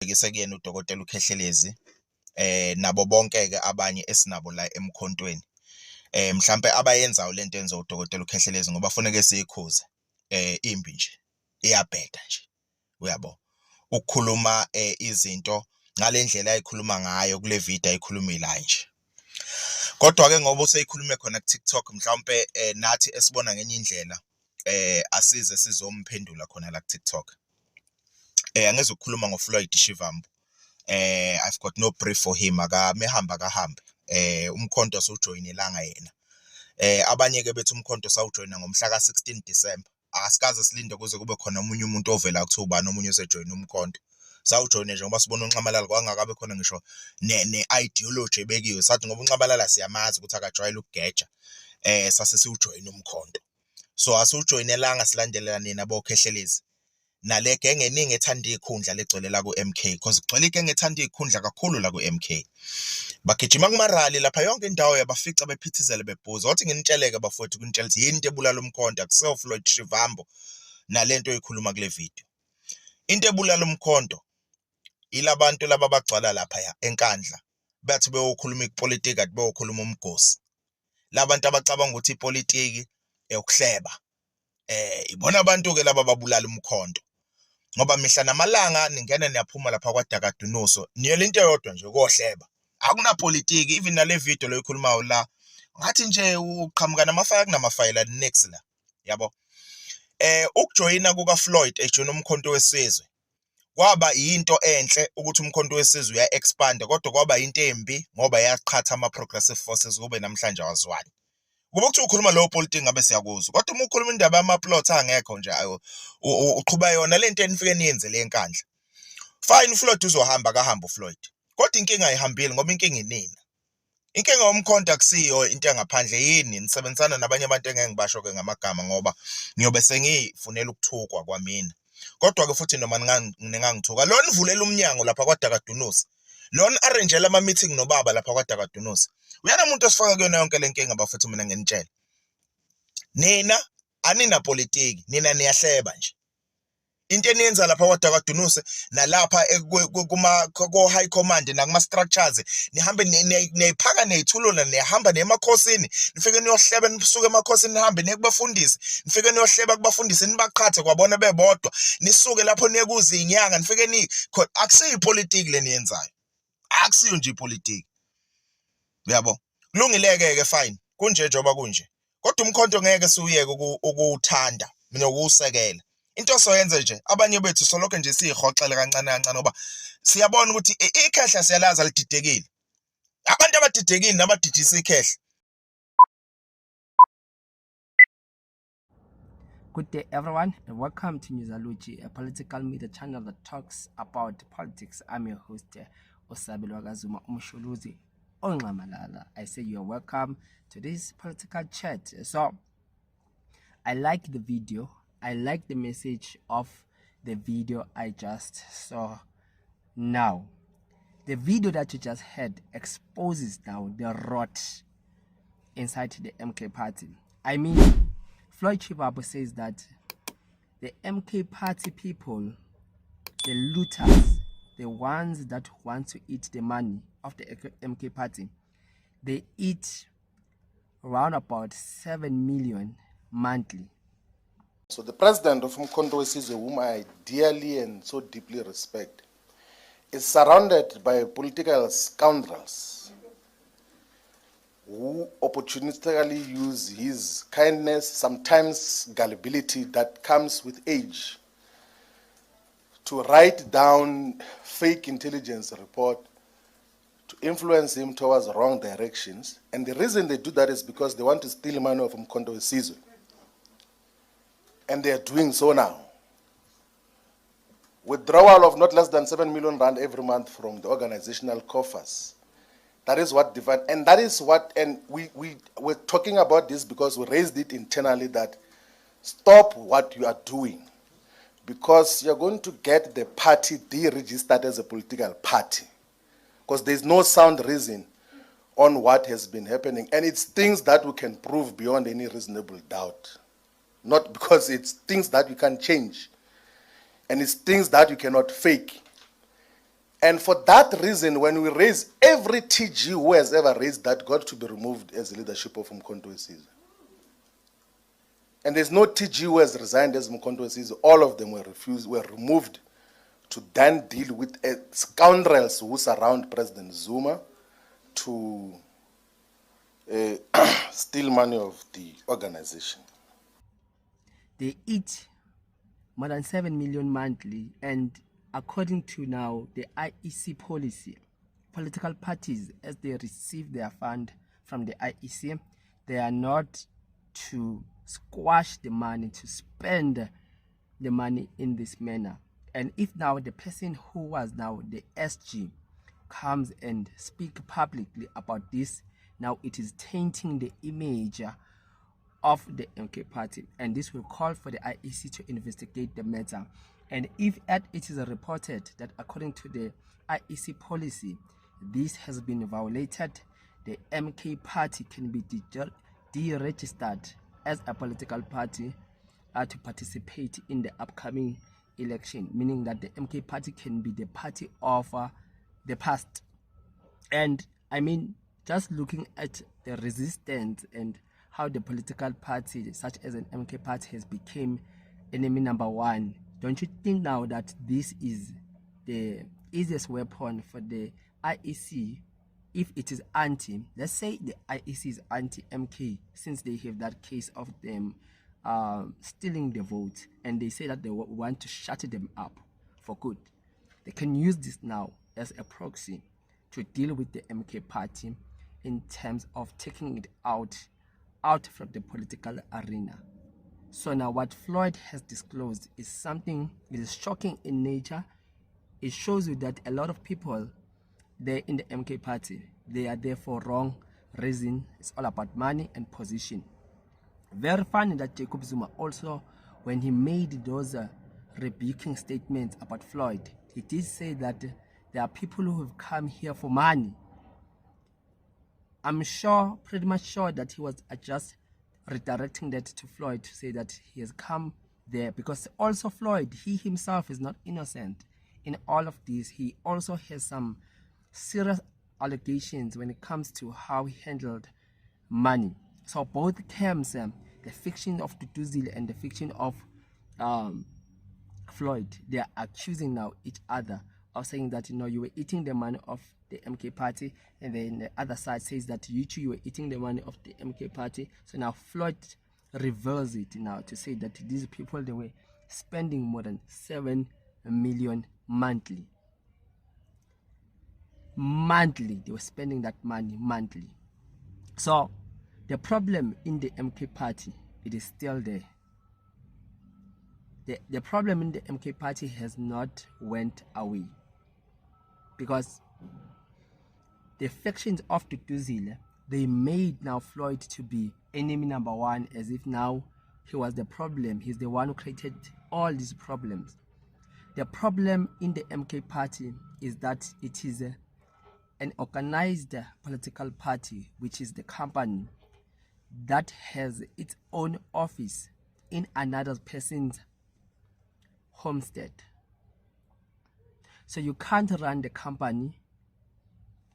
ngibhekise kuyena uDokotela uKhehlelezi nabo bonke ke abanye esinabo la emkhontweni mhlambe abayenzayo lento enzo uDokotela uKhehlelezi ngoba kufanele siyikhuze imbi nje iyabheda nje uyabo ukukhuluma izinto ngalendlela ayikhuluma ngayo kule video ayikhulumile la nje kodwa ke ngoba useyikhulume khona ku TikTok mhlawumbe nathi esibona ngenye indlela asize sizomphendula khona la ku TikTok angeze ukukhuluma ngoFloyd Shivambu I've got no brief for him akamehamba kahambe umkhonto sojoyinelanga yena abanye ke bethu umkhonto sawujoyina ngomhla ka 16 December asikaze silinde kuze kube khona umunye umuntu ovela kuthiwa ubani omunye osejoyina umkhonto sawujoyina nje ngoba sibona uNxamalala kwangakabe khona ngisho ne ideology ebekiwe sathi ngoba uNxamalala siyamazi ukuthi akajwayele ukugeja sase siwujoyina umkhonto so asiwujoyinelanga silandelelane nabo Khehlelezi nale genge eningi ethanda ikhundla legcwele la ku MK because kugcwele igenge ethanda ikhundla kakhulu la ku MK bagijima kumarali lapha yonke indawo yabafica bephithizele bebhuza wathi nginitsheleke bafowethu kunitshela ukuthi yini into ebulala umkhonto akuseyo Floyd Shivambu nalento oyikhuluma kule video into ebulala umkhonto ilabantu laba bagcwala lapha enkandla bathi beyokhuluma ipolitiki athi beyokhuluma umgosi labantu abacabanga ukuthi ipolitiki ukuhleba ibona abantu ke laba babulala umkhonto ngoba mihla namalanga ningena niyaphuma lapha kwaDakadunuso niyo lento eyodwa nje kohleba akunapolitiki even nale video loyikhulumayo la ngathi nje uqhamuka namafaya kunamafayela next la yabo ukujoyina kuka Floyd ejoyina umkhonto wesizwe kwaba into enhle ukuthi umkhonto wesizwe uya expand kodwa kwaba into embi ngoba yaqhatha ama progressive forces kube namhlanje awazwani kuba kuthi ukhuluma leyo politics ngabe siyakuzwa kodwa uma ukhuluma indaba yama plots angekho nje ayo uqhuba yona lento enifike niyenze le enkandla fine Floyd uzohamba kahamba uFloyd kodwa inkinga ayihambile ngoba inkinga inina inkinga yomkhonto akusiyo into engaphandle yini nisebenzisana nabanye abantu engeke ngibasho ke ngamagama ngoba ngiyobe sengifunela ukuthukwa kwamina kodwa ke futhi noma ningangithuka lo nivulela umnyango lapha kwaDakadunusi lo ni-arrangela ama meeting nobaba lapha kwaDakadunusi uyana umuntu osifaka kuyona yonke lenkinga bafethu mina nginitshela nina anina politiki nina niyahleba nje into eniyenza lapha kwaDakadunusi nalapha kuma high command nakuma structures nihambe neyiphaka neyithulula niyahamba nemakhosini nifike niyohleba nisuke emakhosini nihambe nekubafundisi nifike niyohleba kubafundisi nibaqhathe kwabona bebodwa nisuke lapho niyekuza inyanga nifike akusiyo politiki leniyenzayo akusiyo nje ipolitiki uyabo kulungileke ke fine kunje njoba kunje kodwa umkhonto ngeke siuyeke ukuthanda mina ukusekela into soyenza nje abanye bethu solokho nje siyihoxele kancane kancane ngoba siyabona ukuthi ikhehla siyalaza lididekile abantu abadidekile nabadidisa ikhehla. Good day everyone and welcome to Newsaluji, a political media channel that talks about politics. I'm your host Osabelo Gazuma Umshuluzi Onxamalala. I say you're welcome to this political chat. So I like the video. I like the message of the video I just saw now. The video that you just heard exposes now the rot inside the MK party. I mean, Floyd Shivambu says that the MK party people, the looters, the ones that want to eat the money of the MK party, they eat around about 7 million monthly. So the president of Umkhonto Wesizwe, whom I dearly and so deeply respect, is surrounded by political scoundrels who opportunistically use his kindness, sometimes gullibility that comes with age, to write down fake intelligence report to influence him towards wrong directions. And the reason they do that is because they want to steal money from Umkhonto Wesizwe. And they are doing so now. Withdrawal of not less than 7 million rand every month from the organizational coffers. That is what divided, and that is what, and we were talking about this because we raised it internally that stop what you are doing, because you're going to get the party deregistered as a political party, because there's no sound reason on what has been happening, and it's things that we can prove beyond any reasonable doubt. Not because it's things that you can change, and it's things that you cannot fake. And for that reason, when we raise every TG who has ever raised that got to be removed as the leadership of Mkhonto weSizwe. And there's no TG who has resigned as Mkhonto weSizwe. All of them were removed to then deal with scoundrels who surround President Zuma to steal money of the organization. They eat more than 7 million monthly, and according to now the IEC policy, political parties, as they receive their fund from the IEC, they are not to squash the money, to spend the money in this manner. And if now the person who was now the SG comes and speak publicly about this, now it is tainting the image of the MK party, and this will call for the IEC to investigate the matter. And if it is reported that according to the IEC policy, this has been violated, the MK party can be deregistered as a political party to participate in the upcoming election, meaning that the MK party can be the party of the past. And I mean, just looking at the resistance and how the political party, such as an MK party, has become enemy number one, don't you think now that this is the easiest weapon for the IEC if it is anti? Let's say the IEC is anti-MK, since they have that case of them stealing the vote, and they say that they want to shut them up for good. They can use this now as a proxy to deal with the MK party in terms of taking it out from the political arena. So now what Floyd has disclosed is something, it is shocking in nature. It shows you that a lot of people there in the MK party, they are there for wrong reason. It's all about money and position. Very funny that Jacob Zuma also, when he made those rebuking statements about Floyd, he did say that there are people who have come here for money. I'm sure, pretty much sure, that he was just redirecting that to Floyd to say that he has come there because also Floyd, he himself is not innocent in all of this. He also has some serious allegations when it comes to how he handled money. So both camps, the fiction of Duduzile and the fiction of Floyd, they are accusing now each other of saying that, you know, you were eating the money of the MK party, and then the other side says that you too, you were eating the money of the MK party. So now Floyd reveals it now to say that these people, they were spending more than 7 million monthly. They were spending that money monthly. So the problem in the MK party, it is still there. The problem in the MK party has not went away, because the factions of Duduzile, they made now Floyd to be enemy number one, as if now he was the problem. He's the one who created all these problems. The problem in the MK party is that it is an organized political party, which is the company that has its own office in another person's homestead. So you can't run the company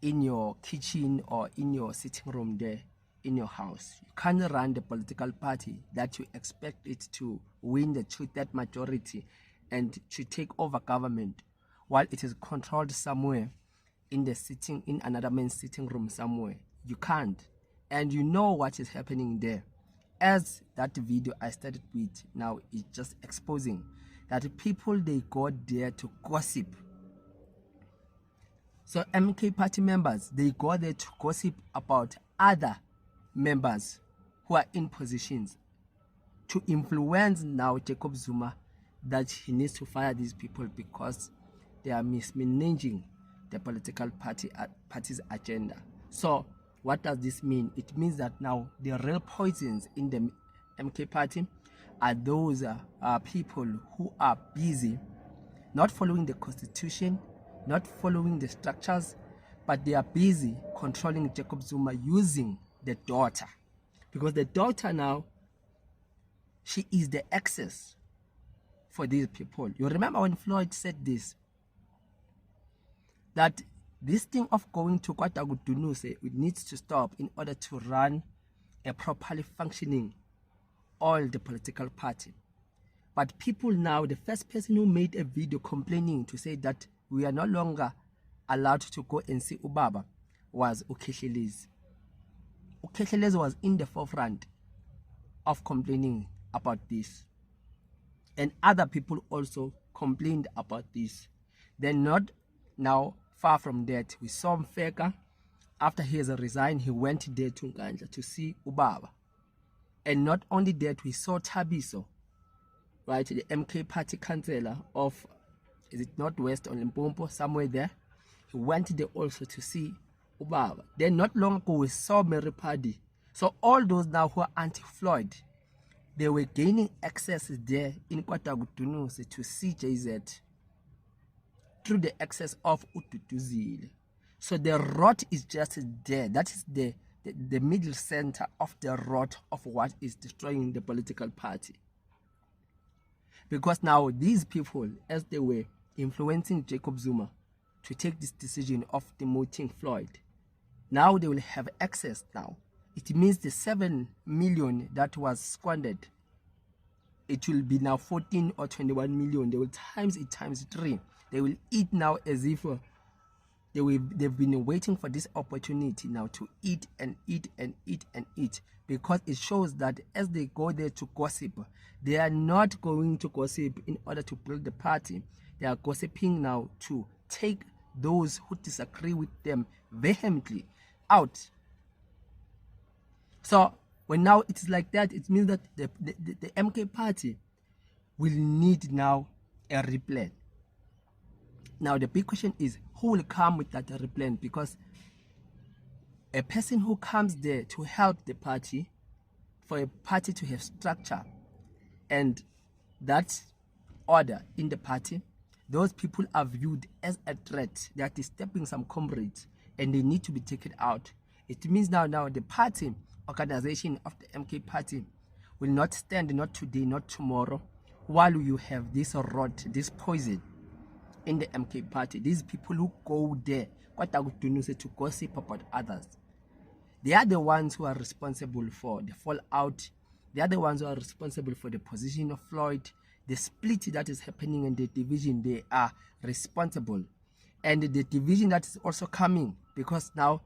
in your kitchen or in your sitting room there in your house. You can't run the political party that you expect it to win the two-thirds majority and to take over government while it is controlled somewhere in another man's sitting room somewhere. You can't. And you know what is happening there. As that video I started with now is just exposing that people, they go there to gossip. So MK party members, they go there to gossip about other members who are in positions to influence now Jacob Zuma that he needs to fire these people because they are mismanaging the political party's agenda. So what does this mean? It means that now the real poisons in the MK party are those people who are busy not following the constitution, not following the structures, but they are busy controlling Jacob Zuma using the daughter. Because the daughter now, she is the access for these people. You remember when Floyd said this? that this thing of going to KwaDudunusi, it needs to stop in order to run a properly functioning all the political party. But people now, the first person who made a video complaining to say that we are no longer allowed to go and see Ubaba was Ukhehlelezi. Ukhehlelezi was in the forefront of complaining about this. And other people also complained about this. Then not now far from that, we saw Mfeka. After he has resigned, he went there to Nkandla to see Ubaba. And not only that, we saw Thabiso, right, the MK party councillor of, is it Northwest or Limpopo, somewhere there. He went there also to see Ubaba. Then not long ago, we saw Mary Paddy. So all those now who are anti-Floyd, they were gaining access there in KwaDudunusi to see JZ through the access of Ututuzile. So the rot is just there. That is the middle center of the rot of what is destroying the political party. Because now these people, as they were influencing Jacob Zuma to take this decision of demoting Floyd, now they will have access now. It means the 7 million that was squandered, it will be now 14 or 21 million. They will times it times 3. They will eat now as if they've been waiting for this opportunity now to eat and eat and eat and eat, because it shows that as they go there to gossip, they are not going to gossip in order to build the party. They are gossiping now to take those who disagree with them vehemently out. So when now it is like that, it means that the MK party will need now a replan. Now the big question is, who will come with that replan? Because a person who comes there to help the party, for a party to have structure and that order in the party, those people are viewed as a threat. They are disturbing some comrades and they need to be taken out. It means now the party organization of the MK party will not stand, not today, not tomorrow, while you have this rot, this poison in the MK party. These people who go there to gossip about others, they are the ones who are responsible for the fallout. They are the ones who are responsible for the position of Floyd, the split that is happening in the division. They are responsible. And the division that is also coming, because now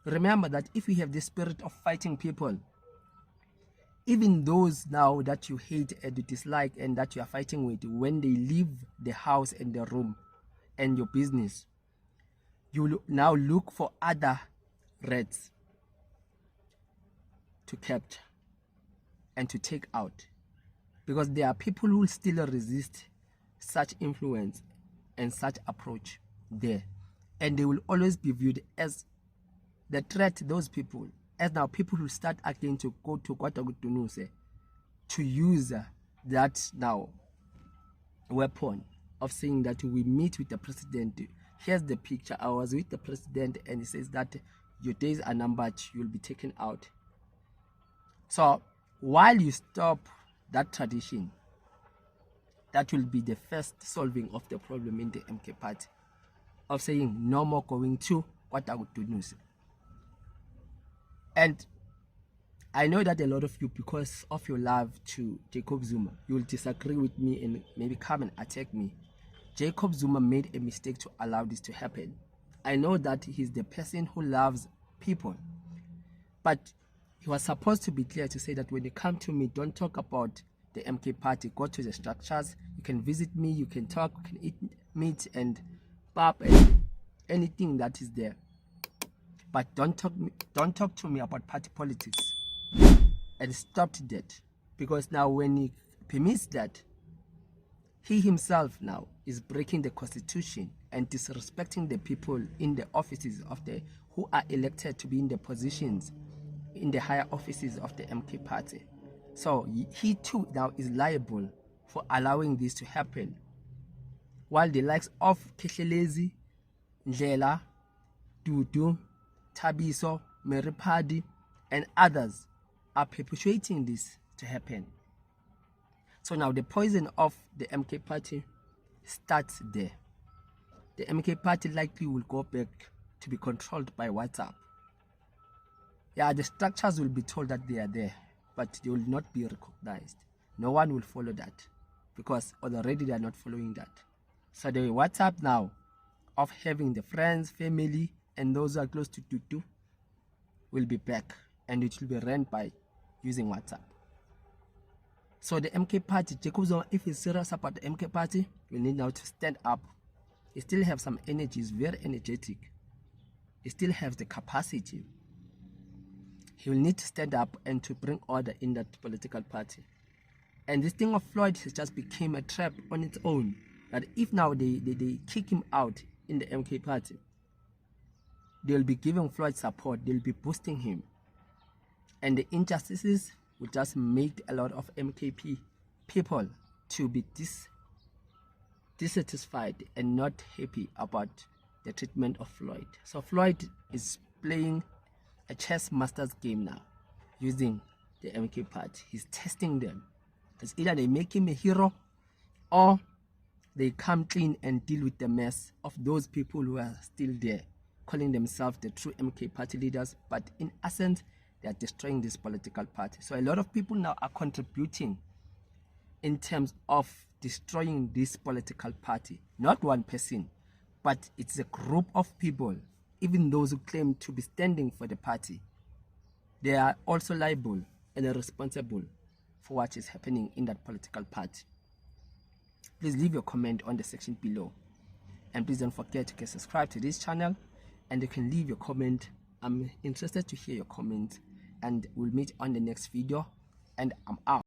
remember that if you have the spirit of fighting people, even those now that you hate and you dislike and that you are fighting with, when they leave the house and the room and your business, you now look for other reds to capture and to take out, because there are people who will still resist such influence and such approach there, and they will always be viewed as the threat to those people. As now people will start again to go to KwaDudunusi to use that now weapon of saying that we meet with the president. Here's the picture. I was with the president and he says that your days are numbered, you'll be taken out. So while you stop that tradition, that will be the first solving of the problem in the MK party, of saying no more going to KwaDudunusi. And I know that a lot of you, because of your love to Jacob Zuma, you will disagree with me and maybe come and attack me. Jacob Zuma made a mistake to allow this to happen. I know that he's the person who loves people, but he was supposed to be clear to say that when you come to me, don't talk about the MK party, go to the structures, you can visit me, you can talk, you can eat meat and pap and anything that is there. But don't talk to me about party politics. And stopped that. Because now when he permits that, he himself now is breaking the constitution and disrespecting the people in the offices of the who are elected to be in the positions, in the higher offices of the MK party. So he too now is liable for allowing this to happen. While the likes of Khehlelezi, Ndlela, Dudu, Thabiso, Mary Paddy, and others are perpetuating this to happen. So now the poison of the MK party starts there. the MK party likely will go back to be controlled by WhatsApp. Yeah, the structures will be told that they are there, but they will not be recognized. No one will follow that because already they are not following that. So the WhatsApp now of having the friends, family, and those who are close to Tutu will be back, and it will be run by using WhatsApp. So the MK party, Jacob Zuma, if he's serious about the MK party, we need now to stand up. He still have some energy, he's very energetic. He still has the capacity. He will need to stand up and to bring order in that political party. And this thing of Floyd has just become a trap on its own. That if now they kick him out in the MK party, they'll be giving Floyd support, they'll be boosting him. And the injustices will just make a lot of MKP people to be dissatisfied and not happy about the treatment of Floyd. So Floyd is playing a chess master's game now using the MK party. He's testing them. It's either they make him a hero or they come clean and deal with the mess of those people who are still there, calling themselves the true MK party leaders, but in essence, they are destroying this political party. So a lot of people now are contributing in terms of destroying this political party. Not one person, but it's a group of people, even those who claim to be standing for the party. They are also liable and are responsible for what is happening in that political party. Please leave your comment on the section below. And please don't forget to subscribe to this channel, and you can leave your comment. I'm interested to hear your comments, and we'll meet on the next video, and I'm out.